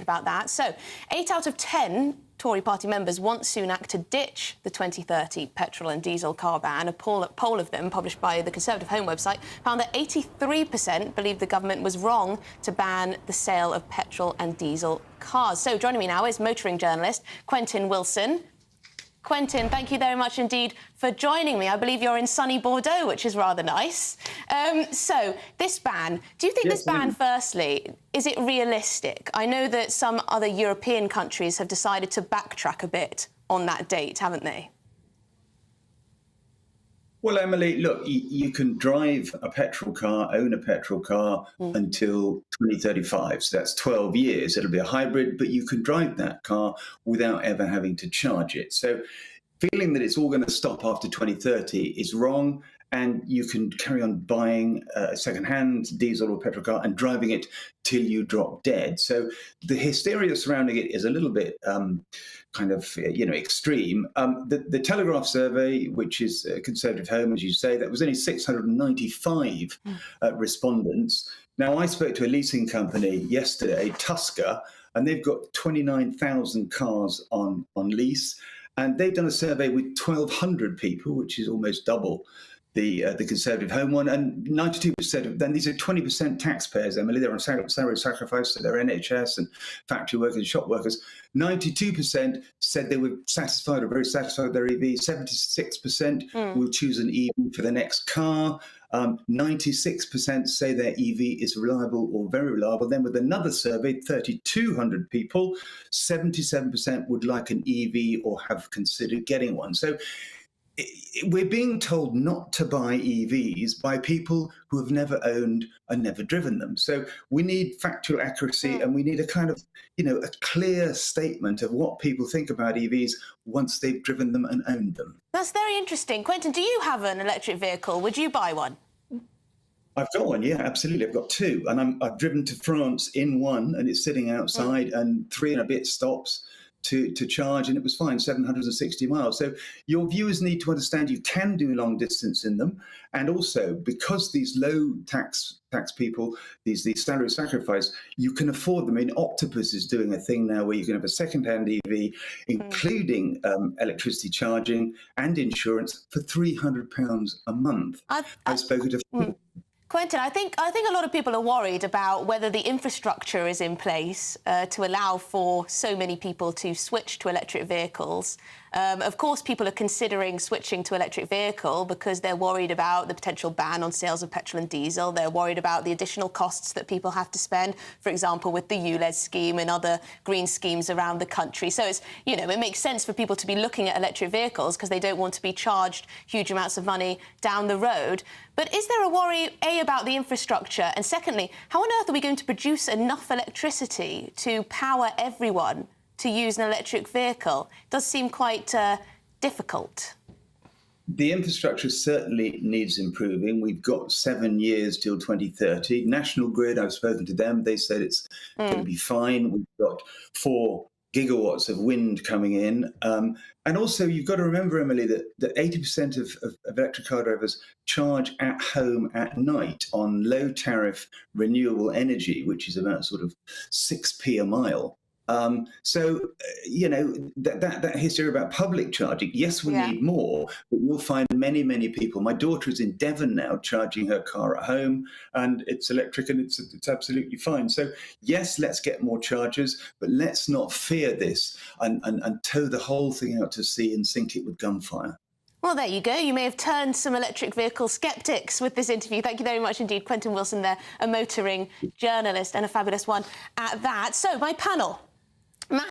about that. So, 8 out of 10 Tory party members want Sunak to ditch the 2030 petrol and diesel car ban. A poll of them, published by the Conservative Home website, found that 83% believe the government was wrong to ban the sale of petrol and diesel cars. So joining me now is motoring journalist Quentin Willson. Quentin, thank you very much indeed for joining me. I believe you're in sunny Bordeaux, which is rather nice. So, this ban, do you think this ban, firstly, is it realistic? I know that some other European countries have decided to backtrack a bit on that date, haven't they? Well, Emily, look, you can drive a petrol car, own a petrol car until 2035. So that's 12 years. It'll be a hybrid, but you can drive that car without ever having to charge it. So feeling that it's all going to stop after 2030 is wrong. And you can carry on buying a second-hand diesel or petrol car and driving it till you drop dead. So the hysteria surrounding it is a little bit extreme. The Telegraph survey, which is a Conservative Home, as you say, that was only 695 respondents. Now, I spoke to a leasing company yesterday, Tusker, and they've got 29,000 cars on lease. And they've done a survey with 1,200 people, which is almost double the Conservative Home one, and 92% of them, these are 20% taxpayers, Emily, they're on salary sacrifice, so they're NHS and factory workers, shop workers. 92% said they were satisfied or very satisfied with their EV. 76% will choose an EV for the next car. 96% say their EV is reliable or very reliable. Then with another survey, 3,200 people, 77% would like an EV or have considered getting one. So we're being told not to buy EVs by people who have never owned and never driven them. So we need factual accuracy and we need a kind of, a clear statement of what people think about EVs once they've driven them and owned them. That's very interesting. Quentin, do you have an electric vehicle? Would you buy one? I've got one, yeah, absolutely. I've got two. And I've driven to France in one and it's sitting outside and 3 and a bit stops to charge, and it was fine, 760 miles. So your viewers need to understand you can do long distance in them. And also, because these low tax people, these salary sacrifice, you can afford them. I mean, Octopus is doing a thing now where you can have a second-hand EV, including electricity charging and insurance for £300 a month. I've spoken to... Quentin, I think a lot of people are worried about whether the infrastructure is in place to allow for so many people to switch to electric vehicles. Of course, people are considering switching to electric vehicle because they're worried about the potential ban on sales of petrol and diesel. They're worried about the additional costs that people have to spend, for example, with the ULEZ scheme and other green schemes around the country. So it's, it makes sense for people to be looking at electric vehicles because they don't want to be charged huge amounts of money down the road. But is there a worry, A, about the infrastructure? And secondly, how on earth are we going to produce enough electricity to power everyone to use an electric vehicle? It does seem quite difficult. The infrastructure certainly needs improving. We've got 7 years till 2030. National Grid, I've spoken to them. They said it's going to be fine. We've got 4 gigawatts of wind coming in. And also, you've got to remember, Emily, that 80% of electric car drivers charge at home at night on low tariff renewable energy, which is about sort of 6p a mile. That history about public charging, yes, we need more, but you'll find many, many people. My daughter is in Devon now charging her car at home, and it's electric and it's absolutely fine. So, yes, let's get more chargers, but let's not fear this and tow the whole thing out to sea and sink it with gunfire. Well, there you go. You may have turned some electric vehicle sceptics with this interview. Thank you very much indeed, Quentin Willson there, a motoring journalist and a fabulous one at that. So, my panel.